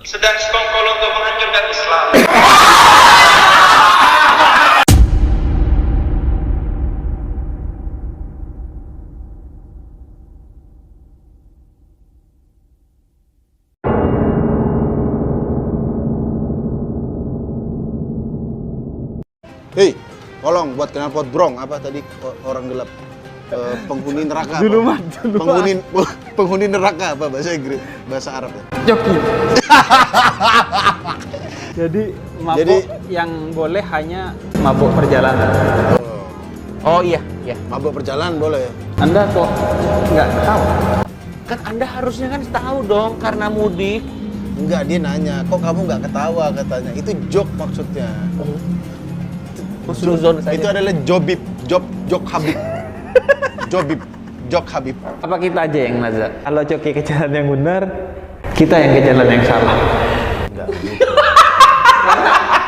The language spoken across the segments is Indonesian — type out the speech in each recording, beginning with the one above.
sedang sekongkol untuk menghancurkan Islam. Hei, tolong buat knalpot brong apa tadi orang gelap penghuni neraka Dulu apa? mah. Penghuni neraka apa bahasa Inggris, bahasa Arab ya? Joki. Jadi mabuk Jadi yang boleh hanya mabuk perjalanan. Oh iya. mabuk perjalanan boleh ya? Anda kok nggak tahu? Kan Anda harusnya kan tahu dong karena mudik. Enggak, dia nanya, kok kamu nggak ketawa katanya? Itu joke maksudnya. Suzon saja. Itu adalah jok Habib. Jok Habib. Apa kita aja yang nazar? Kalau Joki ke jalan yang benar, kita yang ke jalan yang salah. Enggak.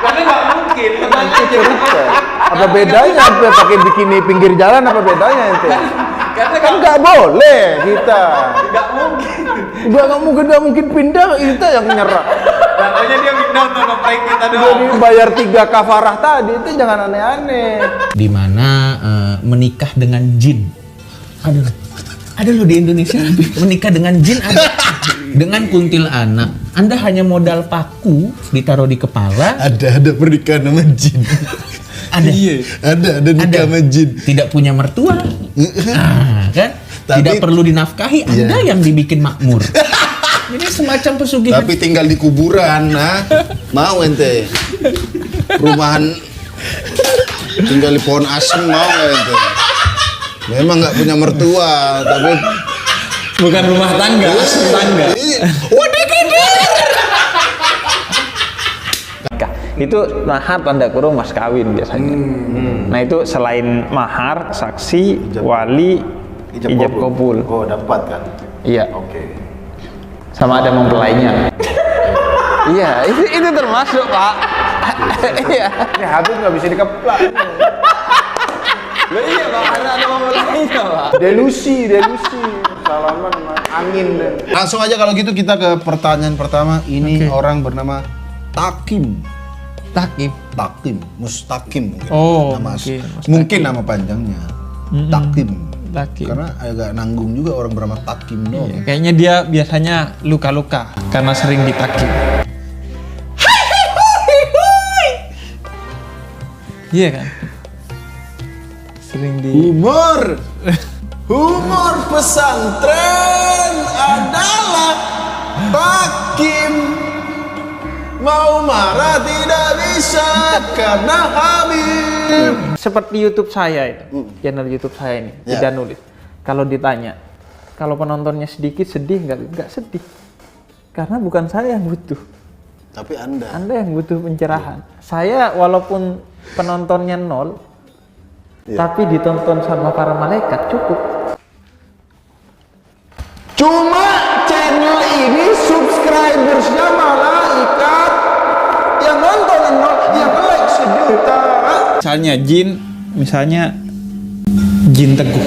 Karena nggak mungkin. Apa bedanya apa pakai bikini pinggir jalan, apa bedanya itu? Karena Kan nggak boleh kita. nggak mungkin. Nggak mungkin pindah, kita yang nyerah. Katanya dia pindah untuk ngeprank kita Jadi bayar 3 kafarah tadi itu jangan aneh-aneh. Di mana menikah dengan jin. Ada loh di Indonesia menikah dengan jin ada. Dengan kuntilanak. Anda hanya modal paku ditaruh di kepala. Ada pernikahan sama jin. Ada. Ada nikah sama jin. Tidak punya mertua. Nah, kan? Tapi- Tidak perlu dinafkahi. Anda yang dibikin makmur. Jadi semacam pesugihan. Tapi tinggal di kuburan, nah. Mau ente? Perumahan tinggal di pohon asem mau nggak ente? Memang nggak punya mertua, tapi Bukan rumah tangga, tangga. Itu mahar tanda kurung mas kawin biasanya. Nah itu selain mahar, saksi, wali, ijab kabul. Oh, dapat kan? Iya. Oke. Sama ada mempelainya. Iya, itu termasuk pak. Iya. Ini Habib nggak bisa dikeplak. Loh, iya pak, karena ada mempelainya pak. Delusi. Salaman sama angin deh. langsung aja kalau gitu kita ke pertanyaan pertama. Ini orang bernama Takim. Mustaqim mungkin. Oh, nama mungkin, mungkin nama panjangnya. Takim. Takim. Karena agak nanggung juga orang bernama Takim dong. Iya, kayaknya dia biasanya luka-luka karena sering ditakim. Iya kan? Sering di Humor pesantren adalah Takim. Mau marah tidak bisa karena Habib. seperti YouTube saya itu, channel YouTube saya ini, Ya. tidak nulis. Kalau ditanya, kalau penontonnya sedikit sedih nggak sedih, karena bukan saya yang butuh, Tapi Anda Anda yang butuh pencerahan. Saya walaupun penontonnya 0, tapi ditonton sama para malaikat cukup. Cuma channel ini subscribersnya malaikat, yang nonton nol, yang like 1 juta. Misalnya jin teguh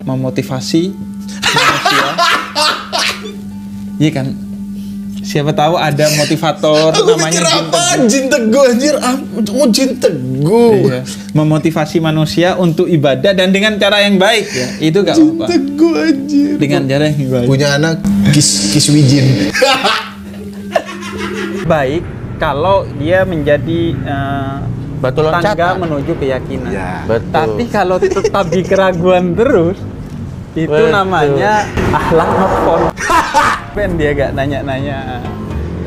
memotivasi manusia. Iya kan? Siapa tahu ada motivator namanya jin teguh. Jin teguh anjir. Jin teguh. Iya. Memotivasi manusia untuk ibadah dan dengan cara yang baik ya. Itu gak Jin apa-apa. teguh anjir. Dengan cara yang baik. Punya anak Kiswijin. Baik kalau dia menjadi Batu tangga loncatan. menuju keyakinan. Ya. Betul. Tapi kalau tetap di keraguan terus, itu Betul. namanya akhlak not fun. Ben dia gak nanya-nanya,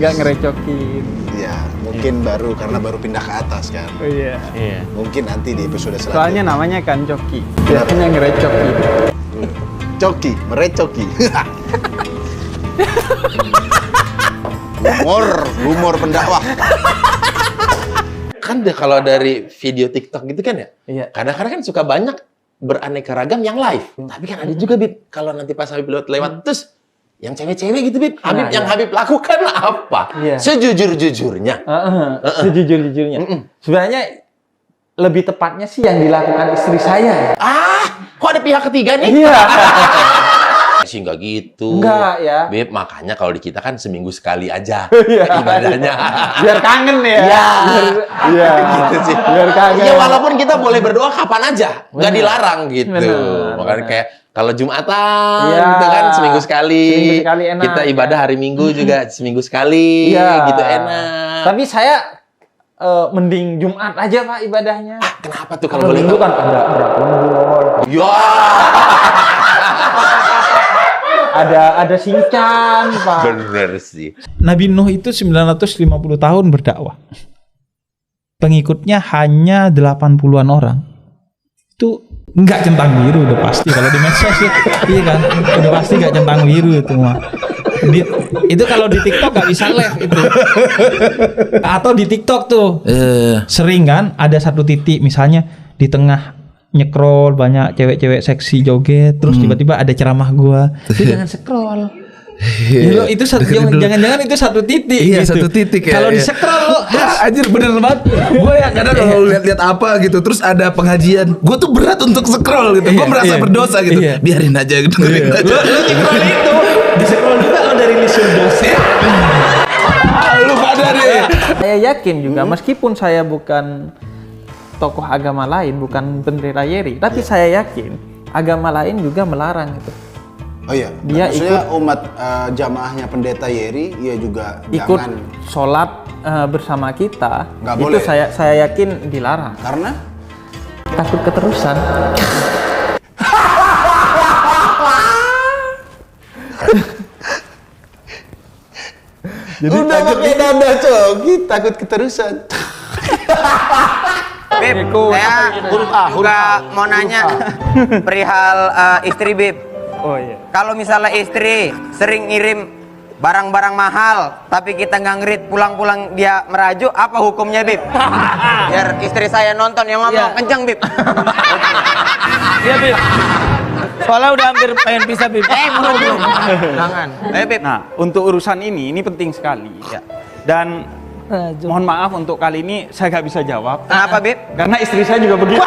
gak ngerecokin. Ya, mungkin karena baru pindah ke atas kan. Oh iya. Iya. Mungkin nanti di episode selanjutnya. Soalnya namanya kan coki. Biasanya ngerecokin. Coki, merecoki. humor pendakwah. Kan deh kalau dari video TikTok gitu kan ya. Iya. Kadang-kadang kan suka banyak beraneka ragam yang live. Tapi kan ada juga Bib, kalau nanti pas Habib lewat terus yang cewek-cewek gitu Bib. Habib yang iya. Habib lakukan apa? Iya. Sejujur-jujurnya. Sejujur-jujurnya. Sebenarnya lebih tepatnya sih yang dilakukan istri saya. Kok ada pihak ketiga nih? Iya. sih nggak gitu. Enggak ya. Beb, makanya kalau di kita kan seminggu sekali aja Iya. ibadahnya. Biar kangen ya. Iya. Iya. Gitu sih. Biar kangen. Ya walaupun kita boleh berdoa kapan aja, nggak dilarang gitu. Bener. Makanya kayak kalau Jumatan Iya. gitu kan seminggu sekali. Seminggu sekali enak, Kita ibadah hari Minggu juga seminggu sekali, Iya. gitu enak. Tapi saya mending Jumat aja Pak ibadahnya. Kenapa tuh kalau Kalau boleh Minggu tahu? kan ada lembur, Ya. ada sinchan Pak. Bener sih. Nabi Nuh itu 950 tahun berdakwah. Pengikutnya hanya 80-an orang. Itu nggak centang biru udah pasti kalau di medsos ya. Iya kan? Udah pasti nggak centang biru itu mah. Itu kalau di TikTok nggak bisa live itu. Atau di TikTok tuh sering kan ada satu titik misalnya di tengah nyekrol banyak cewek-cewek seksi joget terus tiba-tiba ada ceramah gua. Itu jangan scroll. Ya, itu jangan-jangan itu satu titik. Iya, gitu. satu titik ya. Kalau di iya. scroll lo Anjir bener banget. Gue ya kadang kalau lihat-lihat apa gitu, terus ada pengajian, gue tuh berat untuk scroll gitu. Gue merasa berdosa gitu. Iya. Biarin aja gitu. lo scroll itu di scroll juga lo dari list dosa. Lu pada deh. Saya yakin juga meskipun saya bukan tokoh agama lain, bukan pendeta Yeri, tapi saya yakin agama lain juga melarang itu. Oh iya, Dia maksudnya umat jamaahnya pendeta Yeri, ia juga Ikut jangan. sholat bersama kita, Nggak itu boleh. saya yakin dilarang. Karena Takut keterusan. udah pakai nada coki, takut keterusan. Bib, saya juga mau nanya perihal istri Bib. Oh iya. Kalau misalnya istri sering ngirim barang-barang mahal, tapi kita nggak ngerit pulang-pulang dia merajuk, apa hukumnya Bib? Biar istri saya nonton yang ngomong kenceng Bib. Iya, Bib. Soalnya udah hampir pengen pisah, Bib. Belum. Jangan. Ayo Bib. Nah, untuk urusan ini penting sekali. Ya. Dan mohon maaf untuk kali ini saya nggak bisa jawab. Kenapa Bib? Karena istri saya juga begitu.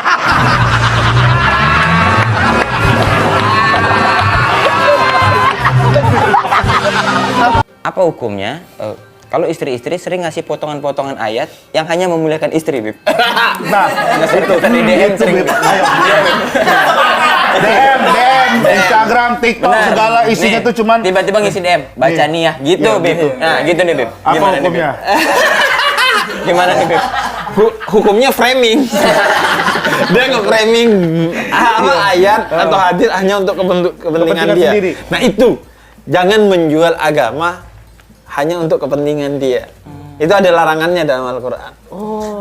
Apa hukumnya kalau istri-istri sering ngasih potongan-potongan ayat yang hanya memuliakan istri, Bib? Nah, itu tadi DM sering. DM, Instagram, TikTok, Benar. segala isinya Nih, tuh cuman tiba-tiba ngisi DM, baca nih ya, gitu, Bib. Nah, gitu nih, Bib. apa Gimana nih, Bib? hukumnya? Gimana nih, Bib? Hukumnya framing. Dia nge-framing ayat atau hadis hanya untuk kepentingan dia. sendiri. Nah, itu jangan menjual agama hanya untuk kepentingan dia. Itu ada larangannya dalam Al-Qur'an.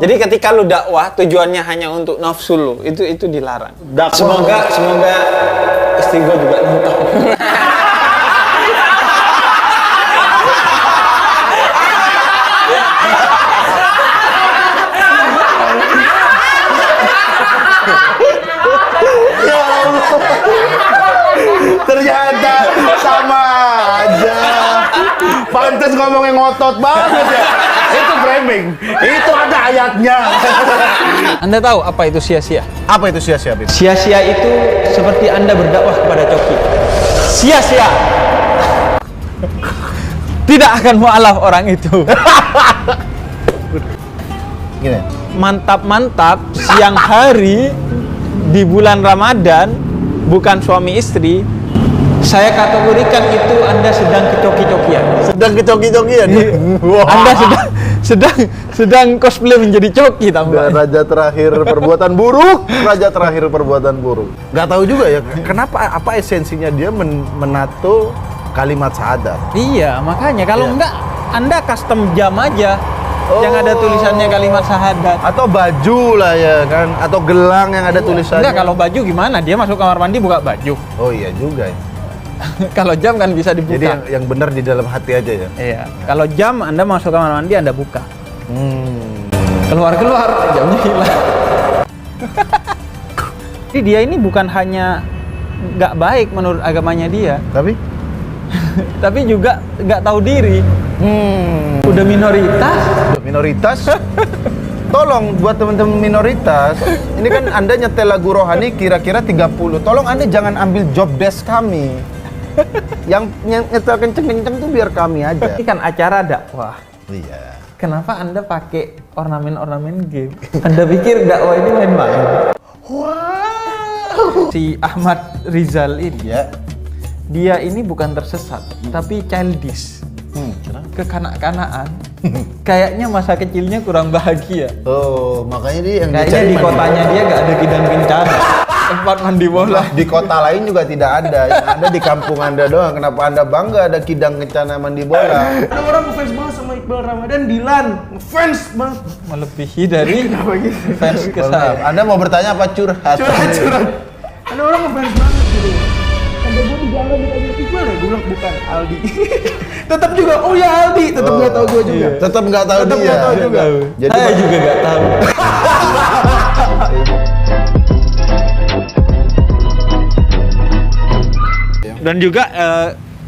Jadi ketika lu dakwah tujuannya hanya untuk nafsu lu, itu dilarang. Semoga istri gua juga nonton. Ternyata sama aja. Pantes ngomongnya ngotot banget ya. Itu framing. Itu ada ayatnya. Anda tahu apa itu sia-sia? Apa itu sia-sia, Bib? Sia-sia itu seperti Anda berdakwah kepada coki. Sia-sia. Tidak akan mualaf orang itu. Gini. Mantap-mantap siang hari di bulan Ramadan bukan suami istri, saya kategorikan itu Anda sedang kecoki-cokian. Sedang kecoki-cokian. Anda sedang cosplay menjadi coki tambah. Raja terakhir perbuatan buruk, raja terakhir perbuatan buruk. Gak tahu juga ya, kenapa apa esensinya dia menato kalimat syahadat. Iya, makanya kalau enggak Anda custom jam aja yang ada tulisannya kalimat syahadat. Atau baju lah ya kan, atau gelang yang ada tulisannya. Enggak, kalau baju gimana? Dia masuk kamar mandi buka baju. Oh iya juga ya. Kalau jam kan bisa dibuka. Jadi yang benar di dalam hati aja ya. Iya. Kalau jam Anda masuk kamar mandi Anda buka. Keluar jamnya hilang. Jadi dia ini bukan hanya nggak baik menurut agamanya dia, tapi juga nggak tahu diri. Udah minoritas. Tolong buat teman-teman minoritas, ini kan Anda nyetel lagu rohani kira-kira 30. Tolong Anda jangan ambil job desk kami. Yang nyetel kenceng-kenceng tuh biar kami aja. Ini kan acara dakwah. Iya. Kenapa Anda pakai ornamen-ornamen game? Anda pikir dakwah ini main-main? Si Ahmad Rizal ini, Ya. dia ini bukan tersesat, tapi childish. Kenapa? Kekanak-kanaan. Kayaknya masa kecilnya kurang bahagia. Oh, makanya dia yang Kayaknya dicari di mandi. kotanya dia gak ada kidang kencana. Tempat mandi bola. Di kota lain juga tidak ada. Yang ada di kampung Anda doang. Kenapa Anda bangga ada kidang kencana mandi bola? Ada orang ngefans banget sama Iqbal Ramadan, Dilan. Ngefans banget. Melebihi dari fans ke saya. Anda mau bertanya apa curhat? Curhat. Ada orang ngefans banget gitu. Ada gue di jalan ditanya Iqbal ya, gue bilang bukan Aldi. Tetap juga, oh ya Aldi, tetap nggak tahu gue juga. Tetap nggak tahu Tetap dia. nggak tahu juga. Jadi Saya juga gak tahu. Dan juga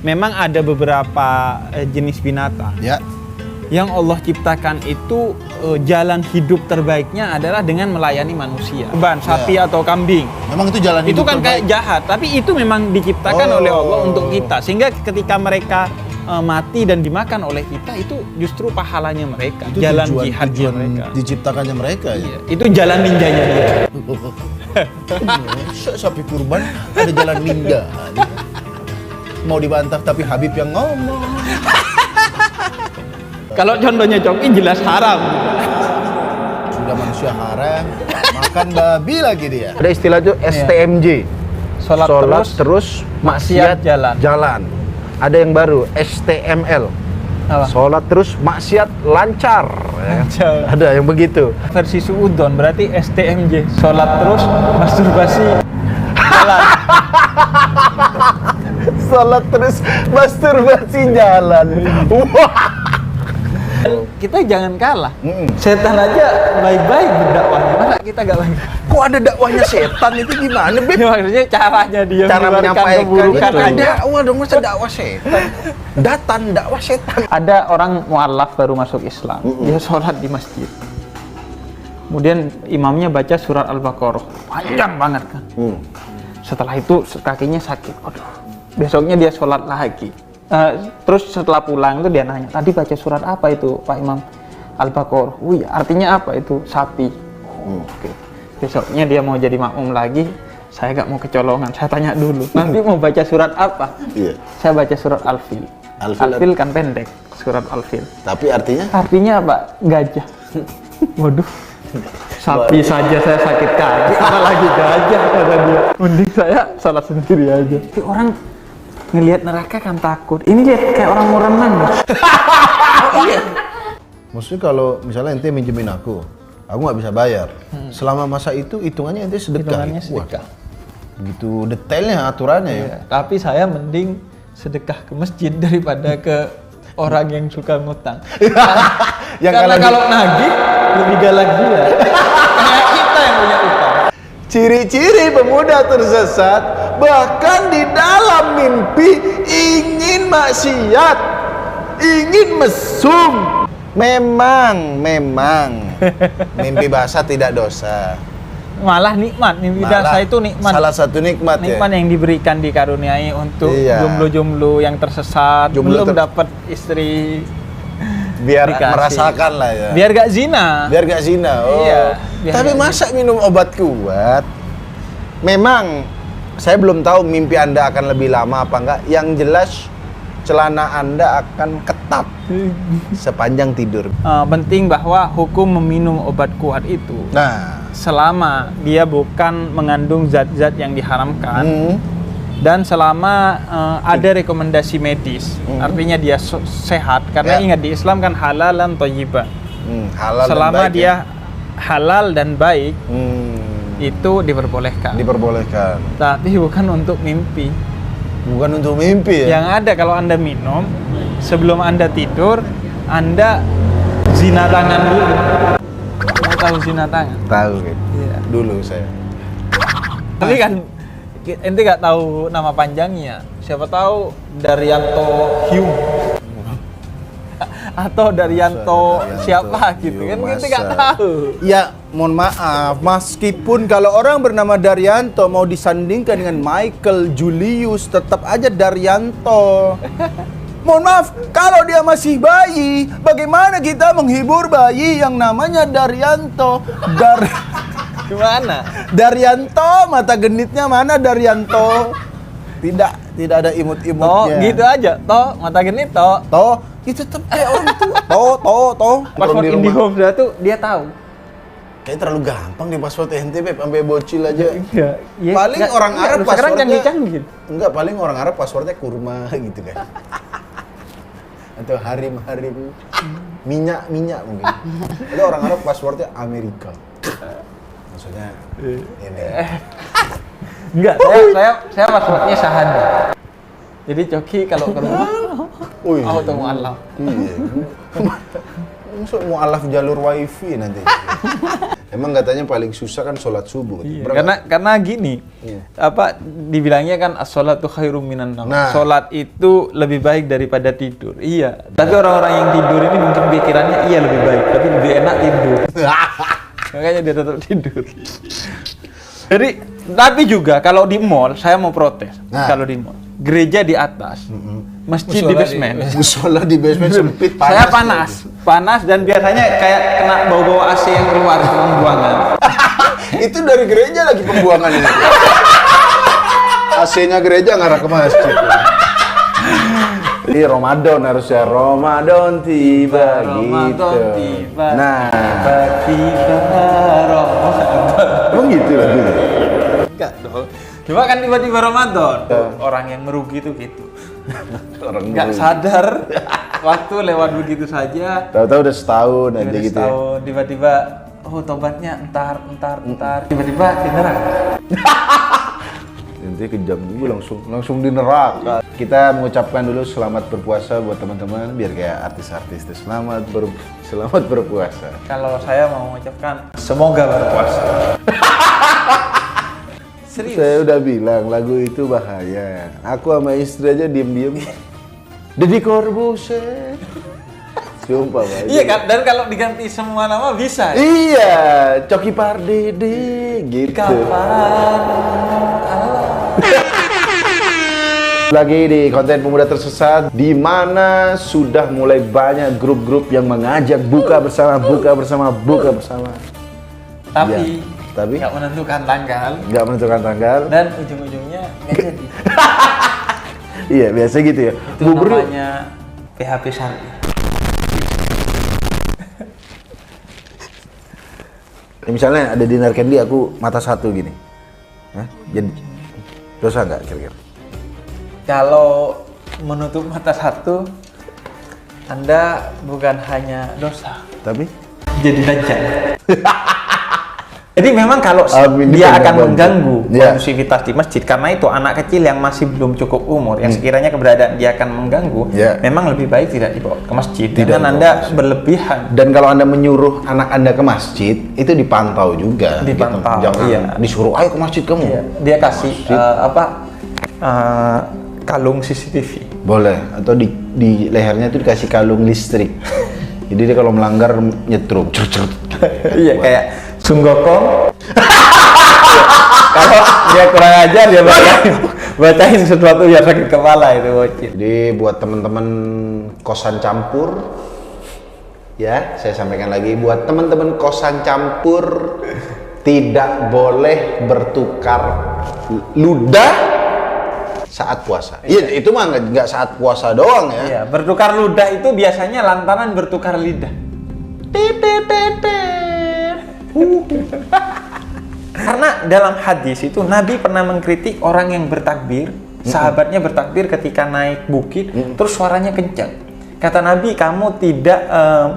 memang ada beberapa jenis binatang ya. yang Allah ciptakan itu jalan hidup terbaiknya adalah dengan melayani manusia. Ban, sapi atau kambing. Memang itu jalan Itu hidup kan kayak terbaik. jahat, tapi itu memang diciptakan oleh Allah untuk kita. Sehingga ketika mereka mati dan dimakan oleh kita, itu justru pahalanya mereka, Itu jalan tujuan jihadnya mereka. diciptakannya mereka ya. Iya, itu jalan ninjanya dia. Sapi kurban ada jalan ninja. Mau dibantah tapi Habib yang ngomong. Kalau contohnya Coki jelas haram. Sudah manusia haram, makan babi lagi dia. Ada istilah itu STMJ. Sholat terus maksiat jalan. Ada yang baru STML. Apa? Sholat terus maksiat lancar. Lancar. Ada yang begitu. Versi Suudon berarti STMJ. Sholat terus, masturbasi, jalan. Sholat terus masturbasi jalan. Wah. Kita jangan kalah. Setan aja baik-baik berdakwahnya. Masa kita gak baik? Kok ada dakwahnya setan itu gimana, Beb? Ya, maksudnya caranya dia Cara menyebarkan menyampaikan keburukan itu. aja. Dakwah dong, masa dakwah setan. Datan dakwah setan. Ada orang mualaf baru masuk Islam, dia sholat di masjid. Kemudian imamnya baca surat Al-Baqarah, panjang banget kan. Setelah itu kakinya sakit. Aduh. Besoknya dia sholat lagi. Terus setelah pulang itu dia nanya, tadi baca surat apa itu Pak Imam? Al-Baqarah. Wih, artinya apa itu? Sapi. Oke. Besoknya dia mau jadi makmum lagi. Saya nggak mau kecolongan. Saya tanya dulu. Nanti mau baca surat apa? Iya. Saya baca surat Al-Fil. Al-Fil kan pendek. Surat Al-Fil. Tapi artinya? Artinya apa? Gajah. Waduh. Sapi saja saya sakit kaki, apalagi gajah kata dia. Mending saya salat sendiri aja. Tapi orang ngelihat neraka kan takut. Ini lihat kayak orang mau renang. Iya. Maksudnya kalau misalnya ente minjemin aku nggak bisa bayar. Selama masa itu hitungannya ente sedekah. Hitungannya sedekah. Begitu detailnya aturannya ya. Iya, tapi saya mending sedekah ke masjid daripada ke orang yang suka ngutang. Karena kalau nagih lebih galak dia. Kayak kita yang punya utang. Ciri-ciri pemuda tersesat bahkan di dalam mimpi ingin maksiat, ingin mesum. Memang mimpi basah tidak dosa. Malah nikmat, mimpi basah itu nikmat. Salah satu nikmat ya. Nikmat yang diberikan dikaruniai untuk Iya. jomblo-jomblo yang tersesat, belum dapat istri. Biar Dikasih. merasakan lah ya. Biar gak zina. Biar gak zina. Oh. Iya, biar Tapi gak masa minum obat kuat? Memang saya belum tahu mimpi Anda akan lebih lama apa enggak. Yang jelas celana Anda akan ketat sepanjang tidur. Penting bahwa hukum meminum obat kuat itu Nah, selama dia bukan mengandung zat-zat yang diharamkan dan selama ada rekomendasi medis, artinya dia sehat. Karena ingat di Islam kan halalan thayyiban. halal Selama dan baik dia halal dan baik, ya. itu diperbolehkan. Diperbolehkan. Tapi bukan untuk mimpi. Bukan untuk mimpi ya. Yang ada kalau Anda minum, sebelum Anda tidur, Anda zina tangan dulu. Mau tahu zina tangan? Tahu kan. Iya. Dulu saya. Tapi kan ente nggak tahu nama panjangnya. Siapa tahu Daryanto Hume. atau Daryanto siapa gitu kan kita nggak tahu. Ya, mohon maaf, meskipun kalau orang bernama Daryanto mau disandingkan dengan Michael Julius, tetap aja Daryanto. Mohon maaf, kalau dia masih bayi, bagaimana kita menghibur bayi yang namanya Daryanto? Gimana? Daryanto, mata genitnya mana Daryanto? Tidak ada imut-imutnya. Gitu aja, mata genit itu tetap kayak orang tua. Password IndiHome tuh dia tahu. Kayak terlalu gampang nih password NTB sampai bocil aja. Iya. Paling orang Arab sekarang passwordnya canggih-canggih. Enggak, paling orang Arab passwordnya kurma gitu kan. Atau harim-harim, minyak mungkin. Ada orang Arab passwordnya Amerika. Maksudnya ini. Enggak, saya passwordnya Sahada. Jadi Coki kalau ke rumah auto mu'alaf. Iya. Masuk mu'alaf jalur wifi nanti. Emang katanya paling susah kan sholat subuh. Iya, karena gini, dibilangnya kan as-sholatu khairum minan naum. Sholat itu lebih baik daripada tidur. Iya. Tapi orang-orang yang tidur ini mungkin pikirannya iya lebih baik, tapi lebih enak tidur. Makanya dia tetap tidur. Jadi, tapi juga kalau di mall, saya mau protes. Kalau di mall, gereja di atas, masjid di basement. Musola di basement sempit, Saya panas dan biasanya kayak kena bau-bau AC yang keluar di pembuangan. Itu dari gereja lagi pembuangan ini. AC-nya gereja ngarah ke masjid. Ini Ramadan harusnya, Ramadan tiba gitu. Nah, tiba Ramadan. Emang gitu lagunya? Enggak dong. Cuma kan tiba-tiba Ramadan. Orang yang merugi itu gitu. Orang nggak sadar waktu lewat begitu saja. Tahu-tahu udah setahun aja gitu. Setahun, tiba-tiba tobatnya entar. Tiba-tiba di neraka. Nanti kejam juga langsung di neraka. Kita mengucapkan dulu selamat berpuasa buat teman-teman biar kayak artis-artis itu selamat berpuasa. Kalau saya mau mengucapkan semoga berpuasa. Serius? Saya udah bilang lagu itu bahaya. Aku sama istri aja diem-diem. Deddy Corbuzier. Sumpah bahaya. Iya kan? Dan kalau diganti semua nama bisa. Iya, Coki Pardede gitu. Lagi di konten Pemuda Tersesat, di mana sudah mulai banyak grup-grup yang mengajak buka bersama. Tapi nggak menentukan tanggal. Dan ujung-ujungnya nggak jadi. Iya, biasa gitu ya. Itu namanya PHP syar'i. Misalnya ada dinner candy, aku mata satu gini. Jadi dosa nggak kira-kira? Kalau menutup mata satu, Anda bukan hanya dosa, tapi jadi dajjal. Jadi memang kalau dia akan mengganggu kondusivitas di masjid, karena itu anak kecil yang masih belum cukup umur, yang sekiranya keberadaan dia akan mengganggu, memang lebih baik tidak dibawa ke masjid. Dengan Anda berlebihan. Dan kalau Anda menyuruh anak Anda ke masjid, itu dipantau juga. Dipantau, gitu. Jangan disuruh, ayo ke masjid kamu. Iya. Dia kasih kalung CCTV. Boleh, atau di lehernya itu dikasih kalung listrik. Jadi dia kalau melanggar nyetrum. Iya, kayak Sunggokong. Kalau dia kurang ajar dia bacain sesuatu biar sakit kepala itu bocil. Jadi buat teman-teman kosan campur, ya saya sampaikan lagi, buat teman-teman kosan campur tidak boleh bertukar ludah saat puasa. Iya, itu mah nggak saat puasa doang ya. Iya, bertukar ludah itu biasanya lantaran bertukar lidah. Karena dalam hadis itu Nabi pernah mengkritik orang yang bertakbir, sahabatnya bertakbir ketika naik bukit, terus suaranya kencang. Kata Nabi, kamu tidak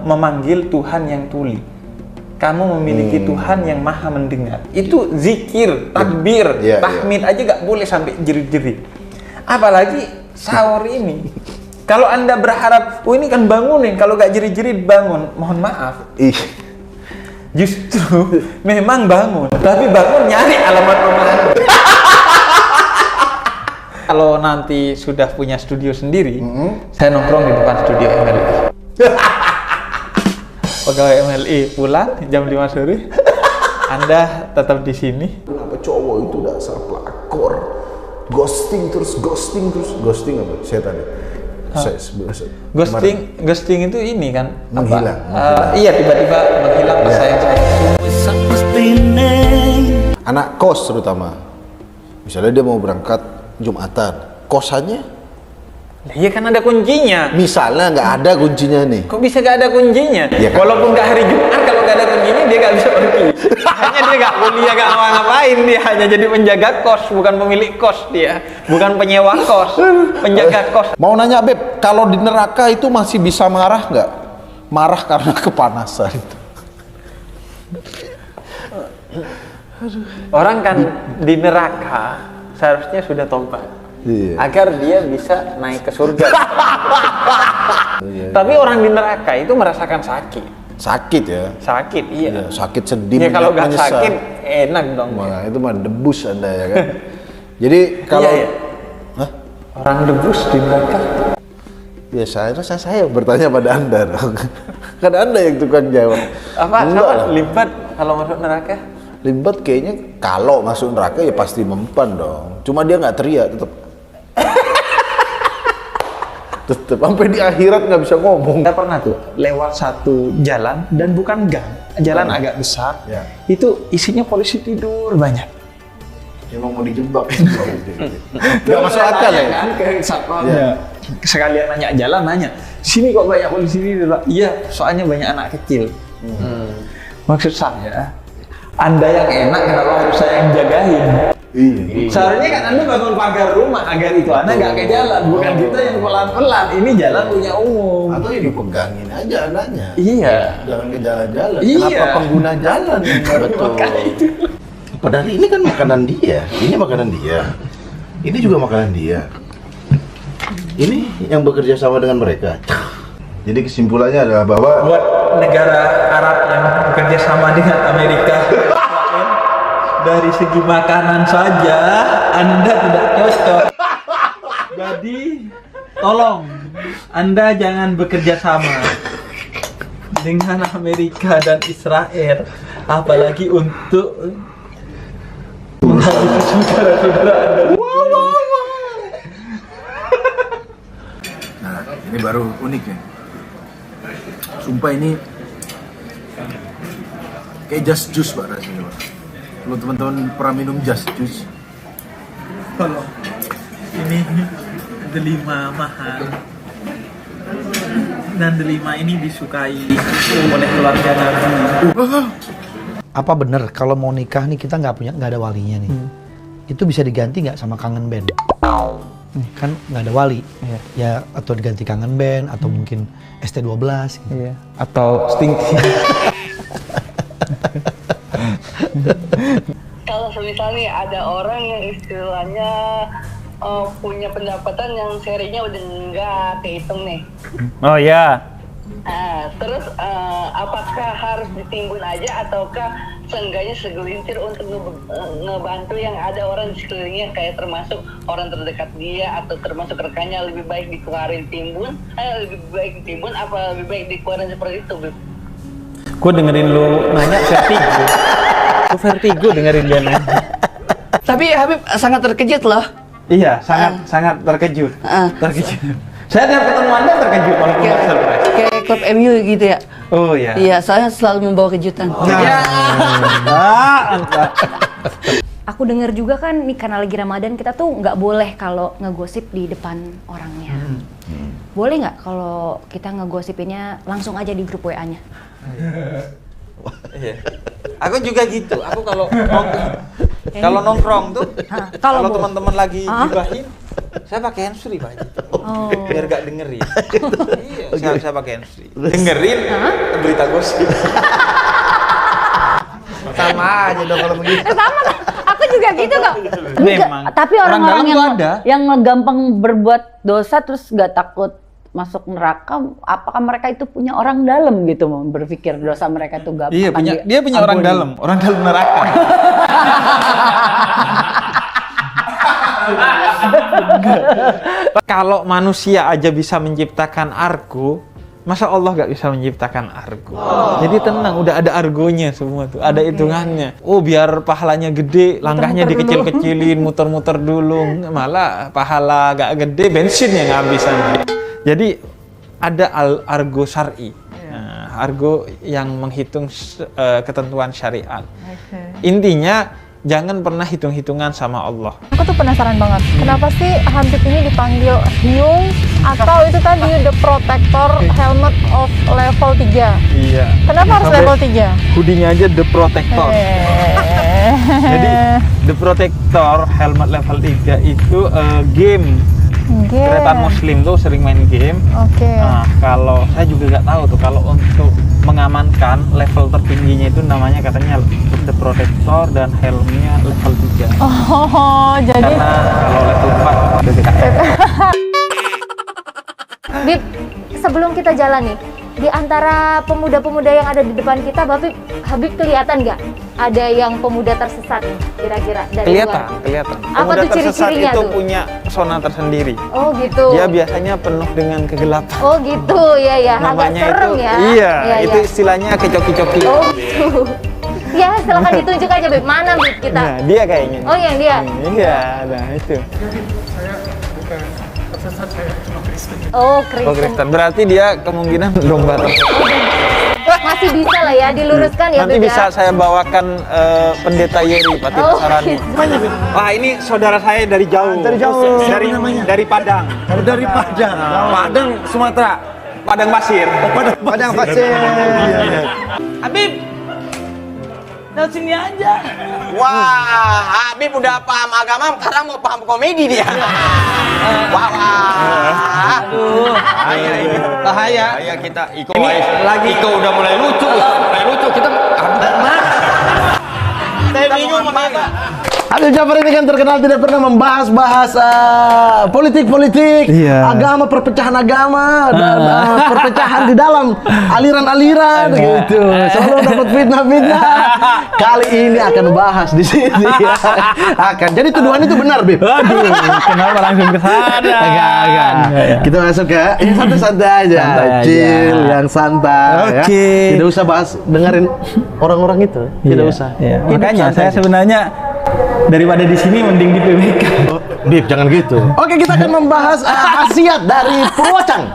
memanggil Tuhan yang tuli. Kamu memiliki Tuhan yang maha mendengar. Itu zikir, takbir, tahmid aja gak boleh sampai jerit-jerit. Apalagi sahur ini. Kalau Anda berharap, oh ini kan bangunin, kalau gak jerit-jerit bangun, mohon maaf. Justru memang bangun, tapi bangun nyari alamat rumah Anda. Kalau nanti sudah punya studio sendiri, saya nongkrong di depan studio MLI. Pegawai MLI pulang jam 5 sore. Anda tetap di sini. Kenapa cowok itu dasar pelakor? Ghosting terus. Ghosting apa? Setan ya? Ghosting itu ini kan Menghilang. Iya, tiba-tiba menghilang sayang. Anak kos terutama. Misalnya dia mau berangkat Jumatan, kosannya Iya kan ada kuncinya. misalnya nggak ada kuncinya nih. Kok bisa gak ada kuncinya? Iya kan? Walaupun gak hari Jumat, kalau gak ada kuncinya dia gak bisa pergi. Hanya dia gak kuliah, gak ngapain, dia hanya jadi penjaga kos, bukan pemilik kos dia, bukan penyewa kos, penjaga kos. Mau nanya Beb, kalau di neraka itu masih bisa marah nggak? Marah karena kepanasan. Orang kan di neraka seharusnya sudah tobat. Iya. Agar dia bisa naik ke surga. Tapi orang di neraka itu merasakan sakit. Sakit ya? Sakit, iya. Sakit sedih. Ya kalau gak menyesal. sakit, enak dong. Wah, itu mah debus Anda ya kan? Jadi kalau Iya, iya. Hah? Orang debus di neraka. Ya saya bertanya pada Anda dong. Kan Anda yang tukang jawab. Apa? Enggak Sama lah. libat kalau masuk neraka? Libat kayaknya kalau masuk neraka ya pasti mempan dong. Cuma dia nggak teriak tetap. Tetap sampai di akhirat nggak bisa ngomong. Kita pernah tuh lewat satu jalan dan bukan gang, jalan agak besar. Ya. Itu isinya polisi tidur banyak. Emang mau dijebak. Nggak masuk akal ya? Kan ke satpamnya. Sekalian nanya jalan, nanya, sini kok banyak polisi tidur? Iya, soalnya banyak anak kecil. Maksud saya, Anda yang enak kenapa harus saya yang jagain? Iya. Seharusnya kan Anda bangun pagar rumah agar itu Anda nggak ke jalan, bukan kita yang pelan-pelan. Ini jalan punya umum. Atau ya dipegangin aja andanya. Iya. Jangan ke jalan-jalan. Iya. Kenapa pengguna jalan? Betul. Padahal ini kan makanan dia. Ini makanan dia. Ini juga makanan dia. Ini yang bekerja sama dengan mereka. Jadi kesimpulannya adalah bahwa Buat negara Arab yang bekerja sama dengan Amerika, dari segi makanan saja Anda tidak cocok. Jadi tolong Anda jangan bekerja sama dengan Amerika dan Israel, apalagi untuk menghabisi saudara-saudara Anda. Nah, ini baru unik ya. Sumpah ini kayak just juice Pak rasanya Pak. Kalau teman-teman pernah minum just juice, Kalau ini delima mahal dan delima ini disukai oleh keluarga Nabi. Apa bener kalau mau nikah nih kita nggak ada walinya nih? Itu bisa diganti nggak sama kangen band? Kan nggak ada wali, ya atau diganti kangen band atau mungkin ST12 gitu. Iya. Atau Stinky. Kalau misalnya nih ada orang yang istilahnya punya pendapatan yang serinya udah nggak kehitung nih. Oh ya. Terus apakah harus ditimbun aja ataukah seenggaknya segelintir untuk ngebantu yang ada orang di sekelilingnya, kayak termasuk orang terdekat dia atau termasuk rekannya, lebih baik dikeluarin timbun, lebih baik ditimbun apa lebih baik dikeluarin seperti itu, Beb? Gue dengerin lu nanya vertigo. Gue vertigo dengerin dia nanya. Tapi Habib sangat terkejut loh. Iya, sangat terkejut. Terkejut. Saya tiap ketemu Anda terkejut walaupun nggak surprise. Kayak klub MU gitu ya. Oh iya. Iya, soalnya selalu membawa kejutan. Aku dengar juga kan nih karena lagi Ramadan kita tuh nggak boleh kalau ngegosip di depan orangnya. Boleh nggak kalau kita ngegosipinnya langsung aja di grup WA-nya? Iya. Aku juga gitu. Aku kalau nongkrong tuh, kalau teman-teman lagi gibahin, saya pakai handsfree Pak. Biar gak dengerin. Iya, saya pakai handsfree. Dengerin berita gosip. sama aja dong kalau begitu. Sama, aku juga gitu kok. Memang. Tapi orang-orang dalam yang gampang berbuat dosa terus gak takut masuk neraka, apakah mereka itu punya orang dalam gitu, mau berpikir dosa mereka itu gampang? Iya, dia punya orang dalam neraka. Kalau manusia aja bisa menciptakan argo, Masa Allah gak bisa menciptakan argo? Jadi tenang, udah ada argonya semua tuh, ada hitungannya. Oh, biar pahalanya gede, langkahnya dikecil-kecilin, muter-muter dulu. Malah pahala gak gede, bensin yang ngabisan. Jadi ada argo syar'i. Nah, argo yang menghitung ketentuan syariat. Intinya jangan pernah hitung-hitungan sama Allah. Aku tuh penasaran banget, kenapa sih Habib ini dipanggil Hyung atau itu tadi The Protector Helmet of level 3? Iya. Kenapa harus level 3? Hoodie-nya aja The Protector. Jadi The Protector Helmet level 3 itu game. Kereta Muslim tuh sering main game. Nah, kalau saya juga nggak tahu tuh kalau untuk mengamankan level tertingginya itu namanya katanya The Protector dan helmnya level 3. Oh, jadi karena kalau level 4 DKM. Bib, sebelum kita jalan nih, di antara pemuda-pemuda yang ada di depan kita, Habib kelihatan nggak ada yang pemuda tersesat nih, kira-kira dari Kelihatan. Apa Pemuda tuh tersesat ciri-cirinya itu tuh? punya pesona tersendiri. Oh gitu. Dia biasanya penuh dengan kegelapan. Oh gitu, ya agak Namanya serem itu, ya. Iya, Ya, itu ya. istilahnya kecoki-coki. Oh gitu. Ya, silakan ditunjuk aja Bib, mana Bib kita? Nah, dia kayaknya. Oh yang dia. Iya, nah itu. Oh Oh, Kristen. Kristen. Berarti dia kemungkinan domba tersesat. Masih bisa lah ya diluruskan ya Nanti Bib bisa ya. saya bawakan Pendeta Yeri Pati Oh, Sarani. gitu. Wah, ini saudara saya dari jauh. Dari jauh. Dari Padang. Dari Padang. Padang, Sumatera. Padang Pasir. Padang pasir. Habib, dari sini aja. Wah, Habib udah paham agama, sekarang mau paham komedi dia. Wah. Bahaya. Bahaya kita Iko Ini lagi Iko udah mulai lucu. Kita saya bingung sama Bapak. Habib Jafar ini kan terkenal tidak pernah membahas politik-politik, agama, perpecahan agama, dan perpecahan di dalam aliran-aliran gitu. Selalu dapat fitnah-fitnah. Kali ini akan bahas di sini. Akan. Jadi tuduhan itu benar, Bib. Aduh, kenapa langsung ke sana? Agak. Kita masuk ke yang santai-santai aja. Santai aja. Chill, yang santai. Oke. Ya. Tidak usah bahas dengerin orang-orang itu. Tidak usah. Iya. Hidup Makanya santai saya aja. sebenarnya daripada di sini mending di PWK. Bib, jangan gitu. Oke, kita akan membahas khasiat dari Purwocang.